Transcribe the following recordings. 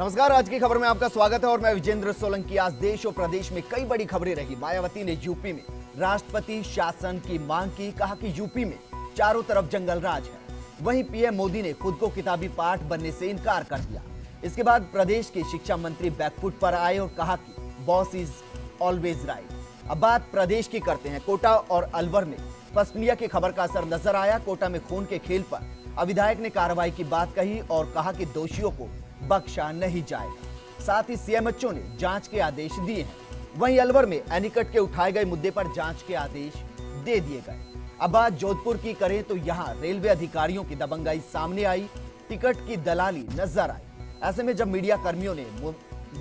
नमस्कार, आज की खबर में आपका स्वागत है और मैं विजेंद्र सोलंकी। आज देश और प्रदेश में कई बड़ी खबरें रही। मायावती ने यूपी में राष्ट्रपति शासन की मांग की, कहा कि यूपी में चारों तरफ जंगल राज है। वहीं पीएम मोदी ने खुद को किताबी पाठ बनने से इनकार कर दिया। इसके बाद प्रदेश के शिक्षा मंत्री बैकफुट पर आए और कहा कि बॉस इज ऑलवेज राइट। अब बात प्रदेश की करते हैं। कोटा और अलवर में फर्स्ट मीडिया की खबर का असर नजर आया। कोटा में खून के खेल पर विधायक ने कार्रवाई की बात कही और कहा कि दोषियों को बख्शा नहीं जाएगा। साथ ही सीएमएचओ ने जांच के आदेश दिए हैं। वहीं अलवर में एनीकट के उठाए गए मुद्दे पर जांच के आदेश दे दिए गए। अब बात जोधपुर की करें तो यहां रेलवे अधिकारियों की दबंगाई सामने आई, टिकट की दलाली नजर आई। ऐसे में जब मीडिया कर्मियों ने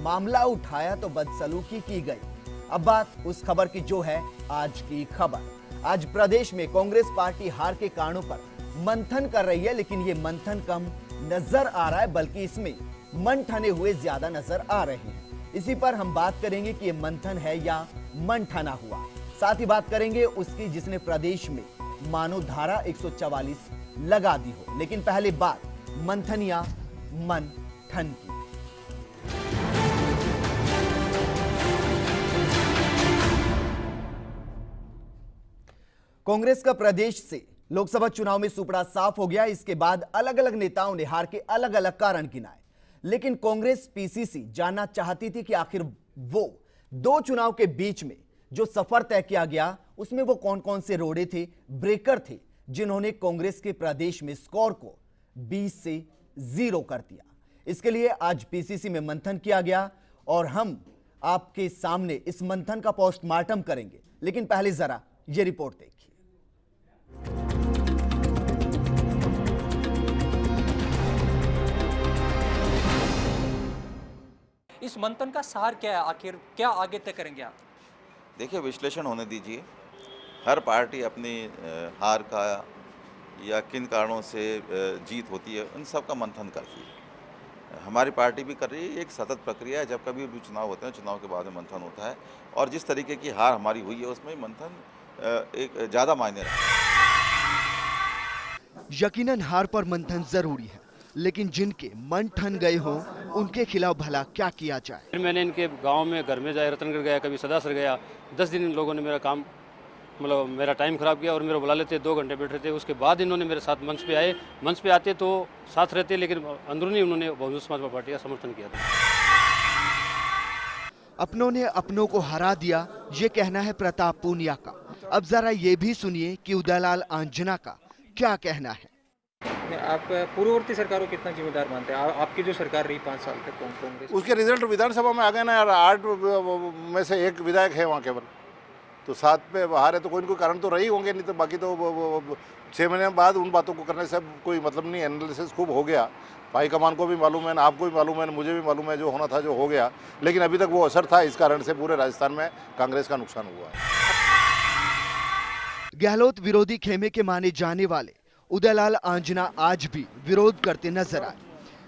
मामला उठाया तो बदसलूकी की गई। अब बात उस खबर की जो है आज की खबर। आज प्रदेश में कांग्रेस पार्टी हार के कारणों पर मंथन कर रही है, लेकिन ये मंथन कम नजर आ रहा है, बल्कि इसमें मन ठने हुए ज्यादा नजर आ रहे हैं। इसी पर हम बात करेंगे कि ये मंथन है या मन ठना हुआ। साथ ही बात करेंगे उसकी जिसने प्रदेश में मानो धारा 144 लगा दी हो। लेकिन पहले बात मंथन या मन ठन की। कांग्रेस का प्रदेश से लोकसभा चुनाव में सुपड़ा साफ हो गया। इसके बाद अलग अलग नेताओं ने हार के अलग अलग कारण गिनाए, लेकिन कांग्रेस पीसीसी जानना चाहती थी कि आखिर वो दो चुनाव के बीच में जो सफर तय किया गया उसमें वो कौन कौन से रोड़े थे, ब्रेकर थे, जिन्होंने कांग्रेस के प्रदेश में स्कोर को 20 से 0 कर दिया। इसके लिए आज पीसीसी में मंथन किया गया और हम आपके सामने इस मंथन का पोस्टमार्टम करेंगे। लेकिन पहले जरा ये रिपोर्ट देखिए। इस मंथन का सार क्या है, आखिर क्या आगे तय करेंगे आप? देखिए, विश्लेषण होने दीजिए। हर पार्टी अपनी हार का या किन कारणों से जीत होती है, उन सब का मंथन करती है। हमारी पार्टी भी कर रही है। एक सतत प्रक्रिया है। जब कभी भी चुनाव होते हैं, चुनाव के बाद में मंथन होता है और जिस तरीके की हार हमारी हुई है उसमें मंथन एक ज़्यादा मायने रखता है। यकीनन हार पर मंथन जरूरी है, लेकिन जिनके मन ठन गए हों उनके खिलाफ भला क्या किया जाए। फिर मैंने इनके गांव में घर में जाए, रतनगढ़ गया, कभी सदासर गया। 10 दिन इन लोगों ने मेरा काम मतलब मेरा टाइम खराब किया और मेरे बुला लेते, 2 घंटे बैठे थे। उसके बाद इन्होंने मेरे साथ मंच पे आए। मंच पे आते तो साथ रहते, लेकिन अंदरूनी उन्होंने बहुजन समाज पार्टी का समर्थन किया था। अपनों ने अपनों को हरा दिया, ये कहना है प्रताप पूनिया का। अब जरा ये भी सुनिए कि उदयलाल आंजना का क्या कहना है। आप पूर्ववर्ती सरकार को कितना जिम्मेदार मानते हैं? आपकी जो सरकार रही 5 साल तक कांग्रेस, उसके रिजल्ट विधानसभा में आ गए ना यार। 8 में से 1 विधायक है वहाँ केवल, तो 7 पे हार है। तो कोई न कोई कारण तो रही होंगे, नहीं तो बाकी तो 6 महीने बाद उन बातों को करने से कोई मतलब नहीं। एनालिसिस खूब हो गया, हाईकमान को भी मालूम है, आपको भी मालूम है, मुझे भी मालूम है। जो होना था जो हो गया, लेकिन अभी तक वो असर था। इस कारण से पूरे राजस्थान में कांग्रेस का नुकसान हुआ है। गहलोत विरोधी खेमे के माने जाने वाले उदयलाल आंजना आज भी विरोध करते नजर आए।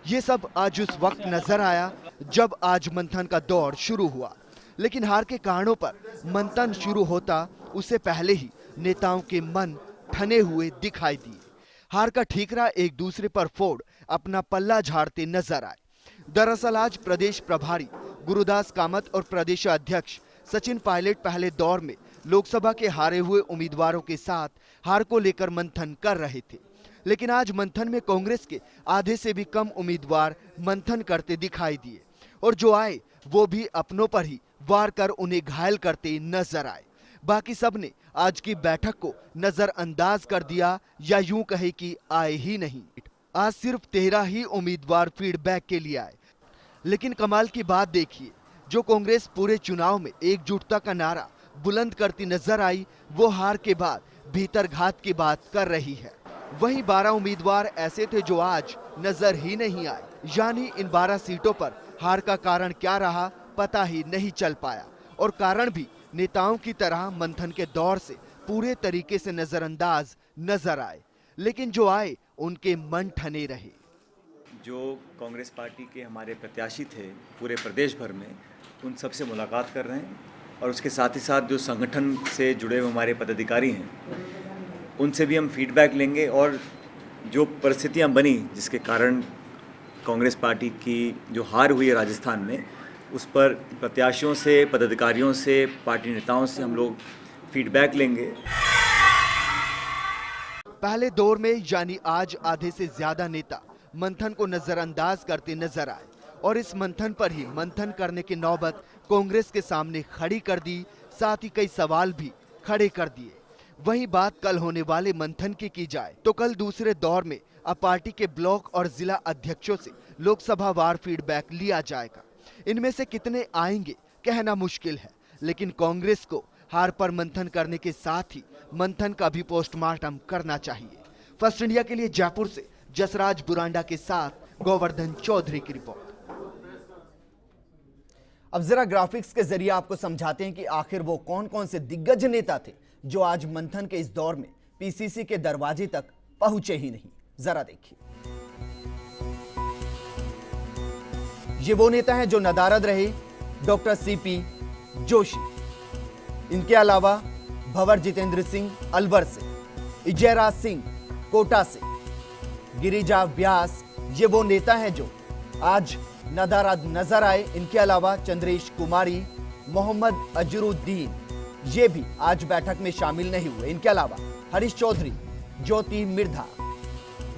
ये सब आज उस वक्त नजर आया जब आज मंथन का दौर शुरू हुआ, लेकिन हार के कारणों पर मंथन शुरू होता उससे पहले ही नेताओं के मन ठने हुए दिखाई दिए। हार का ठीकरा एक दूसरे पर फोड़ अपना पल्ला झाड़ते नजर आए। दरअसल आज प्रदेश प्रभारी गुरुदास कामत और प्रदेश अध्यक्ष सचिन पायलट पहले दौर में लोकसभा के हारे हुए उम्मीदवारों के साथ हार को लेकर मंथन कर रहे थे, लेकिन आज मंथन में कांग्रेस के आधे से भी कम उम्मीदवार मंथन करते दिखाई दिए और जो आए वो भी अपनों पर ही वार कर उन्हें घायल करते नजर आए। बाकी सब ने आज की बैठक को नजरअंदाज कर दिया या यूं कहे कि आए ही नहीं। आज सिर्फ 13 ही उम्मीदवार फीडबैक के लिए आए, लेकिन कमाल की बात देखिए, जो कांग्रेस पूरे चुनाव में एकजुटता का नारा बुलंद करती नजर आई, वो हार के बाद भीतर घात की बात कर रही है। वहीं 12 उम्मीदवार ऐसे थे जो आज नजर ही नहीं आए। यानी इन 12 सीटों पर हार का कारण क्या रहा पता ही नहीं चल पाया और कारण भी नेताओं की तरह मंथन के दौर से पूरे तरीके से नजरअंदाज नजर आए, लेकिन जो आए उनके मन ठने रहे। जो कांग्रेस पार्टी के हमारे प्रत्याशी थे पूरे प्रदेश भर में, उन सब से मुलाकात कर रहे हैं और उसके साथ ही साथ जो संगठन से जुड़े हुए हमारे पदाधिकारी हैं उनसे भी हम फीडबैक लेंगे और जो परिस्थितियां बनी जिसके कारण कांग्रेस पार्टी की जो हार हुई है राजस्थान में, उस पर प्रत्याशियों से, पदाधिकारियों से, पार्टी नेताओं से हम लोग फीडबैक लेंगे। पहले दौर में यानी आज आधे से ज्यादा नेता मंथन को नजरअंदाज करते नजर आए और इस मंथन पर ही मंथन करने की नौबत कांग्रेस के सामने खड़ी कर दी, साथ ही कई सवाल भी खड़े कर दिए। वहीं बात कल होने वाले मंथन की जाए तो कल दूसरे दौर में अब पार्टी के ब्लॉक और जिला अध्यक्षों से लोकसभा वार फीडबैक लिया जाएगा। इनमें से कितने आएंगे कहना मुश्किल है, लेकिन कांग्रेस को हार पर मंथन करने के साथ ही मंथन का भी पोस्टमार्टम करना चाहिए। फर्स्ट इंडिया के लिए जयपुर से जसराज बुरांडा के साथ गोवर्धन चौधरी की रिपोर्ट। अब जरा ग्राफिक्स के जरिए आपको समझाते हैं कि आखिर वो कौन कौन से दिग्गज नेता थे जो आज मंथन के इस दौर में पीसीसी के दरवाजे तक पहुंचे ही नहीं। जरा देखिए, ये वो नेता हैं जो नदारद रहे, डॉक्टर सीपी जोशी। इनके अलावा भंवर जितेंद्र सिंह अलवर से, इजयराज सिंह कोटा से, गिरिजा व्यास, ये वो नेता हैं जो आज नदारद नजर आए। इनके अलावा चंद्रेश कुमारी, मोहम्मद अजरुद्दीन, ये भी आज बैठक में शामिल नहीं हुए। इनके अलावा हरीश चौधरी, ज्योति मिर्धा,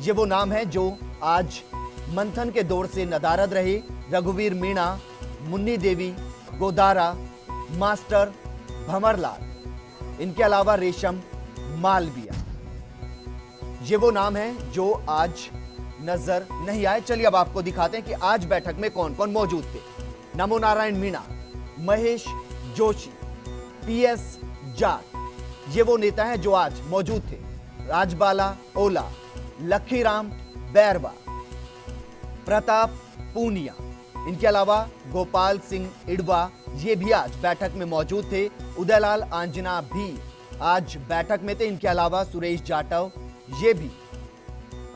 ये वो नाम है जो आज मंथन के दौर से नदारद रहे। रघुवीर मीणा, मुन्नी देवी, गोदारा, मास्टर भंवरलाल, इनके अलावा रेशम मालविया, ये वो नाम है जो आज नजर नहीं आए। चलिए अब आपको दिखाते हैं कि आज बैठक में कौन कौन मौजूद थे। नमो नारायण मीणा, महेश जोशी, पीएस जाट, ये वो नेता हैं जो आज मौजूद थे। राजबाला ओला, लखीराम बैरवा, प्रताप पूनिया, इनके अलावा गोपाल सिंह इडवा, ये भी आज बैठक में मौजूद थे। उदयलाल आंजना भी आज बैठक में थे। इनके अलावा सुरेश जाटव, ये भी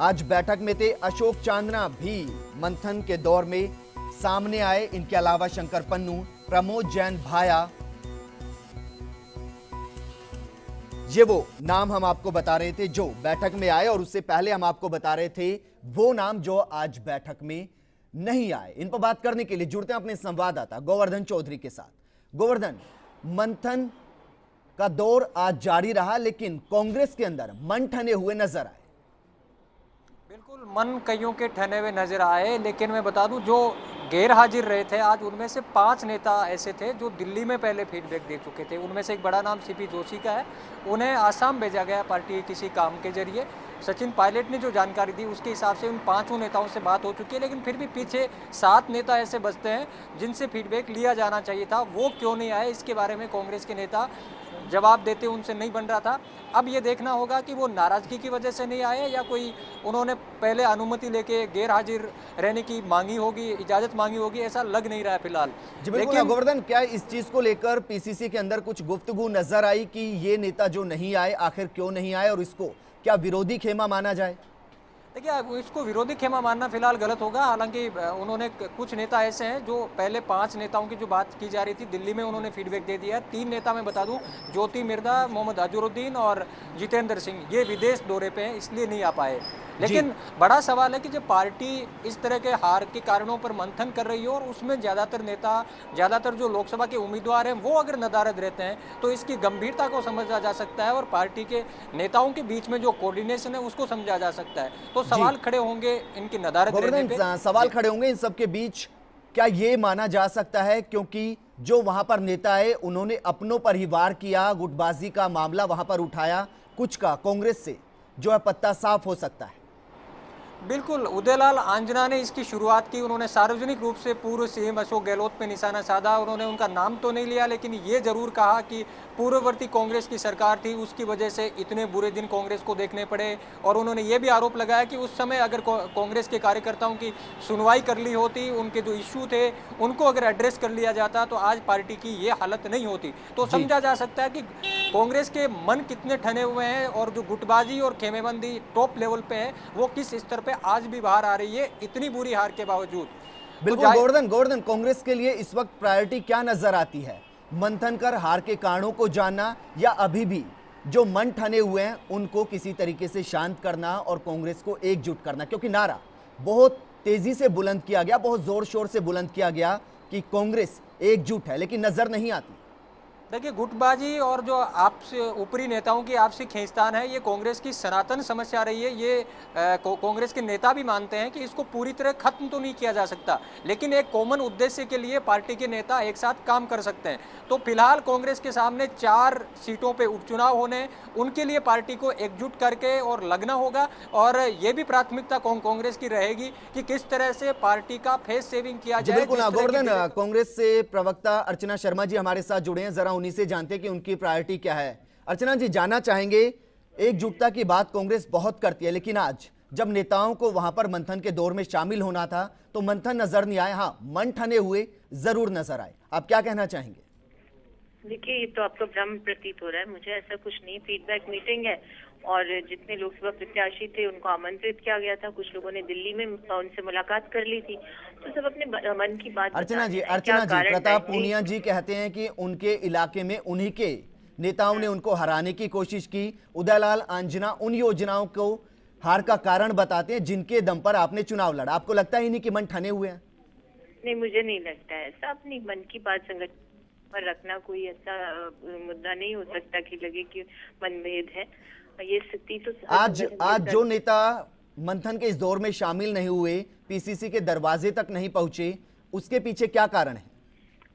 आज बैठक में थे। अशोक चांदना भी मंथन के दौर में सामने आए। इनके अलावा शंकर पन्नू, प्रमोद जैन भाया, ये वो नाम हम आपको बता रहे थे जो बैठक में आए, और उससे पहले हम आपको बता रहे थे वो नाम जो आज बैठक में नहीं आए। इन पर बात करने के लिए जुड़ते हैं अपने संवाददाता गोवर्धन चौधरी के साथ। गोवर्धन, मंथन का दौर आज जारी रहा, लेकिन कांग्रेस के अंदर मन ठने हुए नजर आए। बिल्कुल, मन कईयों के ठने हुए नजर आए, लेकिन मैं बता दूं जो गैर हाजिर रहे थे आज, उनमें से 5 नेता ऐसे थे जो दिल्ली में पहले फीडबैक दे चुके थे। उनमें से एक बड़ा नाम सीपी जोशी का है, उन्हें आसाम भेजा गया पार्टी किसी काम के जरिए। सचिन पायलट ने जो जानकारी दी उसके हिसाब से उन 5 नेताओं से बात हो चुकी है, लेकिन फिर भी पीछे 7 नेता ऐसे बचते हैं जिनसे फीडबैक लिया जाना चाहिए था। वो क्यों नहीं आए, इसके बारे में कांग्रेस के नेता जवाब देते उनसे नहीं बन रहा था। अब ये देखना होगा कि वो नाराजगी की वजह से नहीं आए या कोई उन्होंने पहले अनुमति लेके गैर हाजिर रहने की मांगी होगी, इजाजत मांगी होगी, ऐसा लग नहीं रहा है फिलहाल। लेकिन गोवर्धन, क्या इस चीज को लेकर पीसीसी के अंदर कुछ गुफ्तगू नजर आई कि ये नेता जो नहीं आए आखिर क्यों नहीं आए, और इसको क्या विरोधी खेमा माना जाए? देखिए, इसको विरोधी खेमा मानना फिलहाल गलत होगा। हालांकि उन्होंने कुछ नेता ऐसे हैं जो पहले 5 नेताओं की जो बात की जा रही थी दिल्ली में, उन्होंने फीडबैक दे दिया। 3 नेता मैं बता दूं, ज्योति मिर्धा, मोहम्मद अजरुद्दीन और जितेंद्र सिंह, ये विदेश दौरे पे हैं, इसलिए नहीं आ पाए। लेकिन बड़ा सवाल है कि जब पार्टी इस तरह के हार के कारणों पर मंथन कर रही हो और उसमें ज़्यादातर नेता, ज़्यादातर जो लोकसभा के उम्मीदवार हैं वो अगर नदारद रहते हैं, तो इसकी गंभीरता को समझा जा सकता है और पार्टी के नेताओं के बीच में जो कोऑर्डिनेशन है उसको समझा जा सकता है। तो सवाल खड़े होंगे इनकी नदारद रहने पे। सवाल खड़े होंगे इन सबके बीच। क्या ये माना जा सकता है क्योंकि जो वहां पर नेता है उन्होंने अपनों पर ही वार किया, गुटबाजी का मामला वहां पर उठाया, कुछ का कांग्रेस से जो है पत्ता साफ हो सकता है? बिल्कुल, उदयलाल आंजना ने इसकी शुरुआत की। उन्होंने सार्वजनिक रूप से पूर्व सीएम अशोक गहलोत पे निशाना साधा। उन्होंने उनका नाम तो नहीं लिया, लेकिन ये जरूर कहा कि पूर्ववर्ती कांग्रेस की सरकार थी, उसकी वजह से इतने बुरे दिन कांग्रेस को देखने पड़े। और उन्होंने ये भी आरोप लगाया कि उस समय अगर कांग्रेस के कार्यकर्ताओं की सुनवाई कर ली होती, उनके जो इश्यू थे उनको अगर एड्रेस कर लिया जाता, तो आज पार्टी की ये हालत नहीं होती। तो समझा जा सकता है कि कांग्रेस के मन कितने ठने हुए हैं और जो गुटबाजी और खेमेबंदी टॉप लेवल पे है वो किस स्तर पे आज भी बाहर आ रही है, इतनी बुरी हार के बावजूद। बिल्कुल गोवर्धन, कांग्रेस के लिए इस वक्त प्रायोरिटी क्या नजर आती है? मंथन कर हार के कारणों को जानना, या अभी भी जो मन ठने हुए हैं उनको किसी तरीके से शांत करना और कांग्रेस को एकजुट करना? क्योंकि नारा बहुत तेजी से बुलंद किया गया, बहुत जोर शोर से बुलंद किया गया कि कांग्रेस एकजुट है, लेकिन नजर नहीं आती। देखिए, गुटबाजी और जो आपसे ऊपरी नेताओं की आपसी खींचतान है, ये कांग्रेस की सनातन समस्या रही है। ये कांग्रेस के नेता भी मानते हैं कि इसको पूरी तरह खत्म तो नहीं किया जा सकता, लेकिन एक कॉमन उद्देश्य के लिए पार्टी के नेता एक साथ काम कर सकते हैं। तो फिलहाल कांग्रेस के सामने 4 सीटों पे उपचुनाव होने, उनके लिए पार्टी को एकजुट करके और लगना होगा। और ये भी प्राथमिकता कांग्रेस की रहेगी कि किस तरह से पार्टी का फेस सेविंग किया जाए। बिल्कुल गोवर्धन, कांग्रेस से प्रवक्ता अर्चना शर्मा जी हमारे साथ जुड़े हैं, जरा उन्हीं से जानते हैं कि उनकी प्रायोरिटी क्या है। अर्चना जी, जानना चाहेंगे, एकजुटता की बात कांग्रेस बहुत करती है, लेकिन आज जब नेताओं को वहां पर मंथन के दौर में शामिल होना था तो मंथन नजर नहीं आए, हाँ मन ठने हुए जरूर नजर आए। आप क्या कहना चाहेंगे? देखिए, ये तो आपको भ्रम प्रतीत हो रहा है, मुझे ऐसा कुछ नहीं। फीडबैक मीटिंग है और जितने लोकसभा प्रत्याशी थे उनको आमंत्रित किया गया था। कुछ लोगों ने दिल्ली में उनसे मुलाकात कर ली थी, तो सब अपने मन की बात अर्चना जी, प्रताप पूनिया जी कहते हैं कि उनके इलाके में उन्हीं के नेताओं ने उनको हराने की कोशिश की। उदयलाल आंजना उन योजनाओं को हार का कारण बताते हैं जिनके दम पर आपने चुनाव लड़ा। आपको लगता ही नहीं कि मन ठने हुए हैं? नहीं, मुझे नहीं लगता है ऐसा। अपनी मन की बात संगठन पर रखना कोई ऐसा मुद्दा नहीं हो सकता कि लगे कि मनभेद है। ये स्थिति तो आज जो नेता मंथन के इस दौर में शामिल नहीं हुए, पीसीसी के दरवाजे तक नहीं पहुंचे, उसके पीछे क्या कारण है?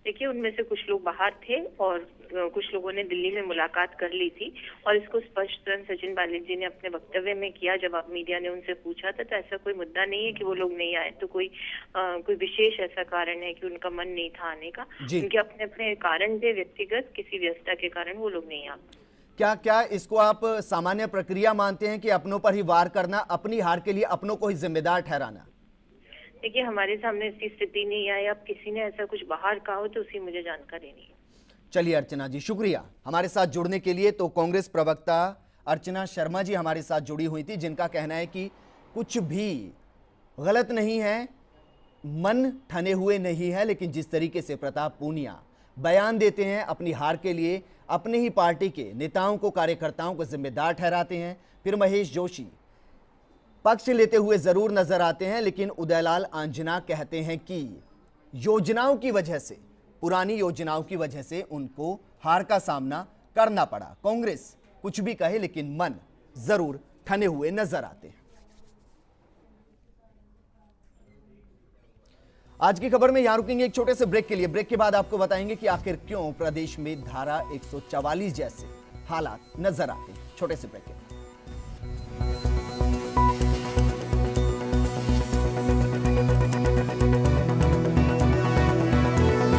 देखिए, उनमें से कुछ लोग बाहर थे और कुछ लोगों ने दिल्ली में मुलाकात कर ली थी और इसको स्पष्टतः सचिन पायलट जी ने अपने वक्तव्य में किया। जब आप मीडिया ने उनसे पूछा था तो ऐसा कोई मुद्दा नहीं है कि वो लोग नहीं आए, तो कोई विशेष ऐसा कारण है कि उनका मन नहीं था आने का। उनके अपने अपने कारण थे, व्यक्तिगत किसी व्यवस्था के कारण वो लोग नहीं आ पाए। क्या इसको आप सामान्य प्रक्रिया मानते हैं कि अपनों पर ही वार करना, अपनी हार के लिए अपनों को ही जिम्मेदार ठहराना? देखिए, हमारे सामने इसकी स्थिति नहीं आई। अब किसी ने ऐसा कुछ बाहर कहा हो तो उसकी मुझे जानकारी नहीं है। चलिए अर्चना जी, शुक्रिया हमारे साथ जुड़ने के लिए। तो कांग्रेस प्रवक्ता अर्चना शर्मा जी हमारे साथ जुड़ी हुई थी, जिनका कहना है कि कुछ भी गलत नहीं है, मन ठने हुए नहीं है, लेकिन जिस तरीके से प्रताप पूनिया बयान देते हैं अपनी हार के लिए, अपनी ही पार्टी के नेताओं को, कार्यकर्ताओं को जिम्मेदार ठहराते हैं, फिर महेश जोशी पक्ष लेते हुए जरूर नजर आते हैं, लेकिन उदयलाल आंजना कहते हैं कि योजनाओं की वजह से, पुरानी योजनाओं की वजह से उनको हार का सामना करना पड़ा। कांग्रेस कुछ भी कहे, लेकिन मन जरूर ठने हुए नजर आते हैं। आज की खबर में यहां रुकेंगे एक छोटे से ब्रेक के लिए। ब्रेक के बाद आपको बताएंगे कि आखिर क्यों प्रदेश में धारा 144 जैसे हालात नजर आते हैं। छोटे से ब्रेक के बाद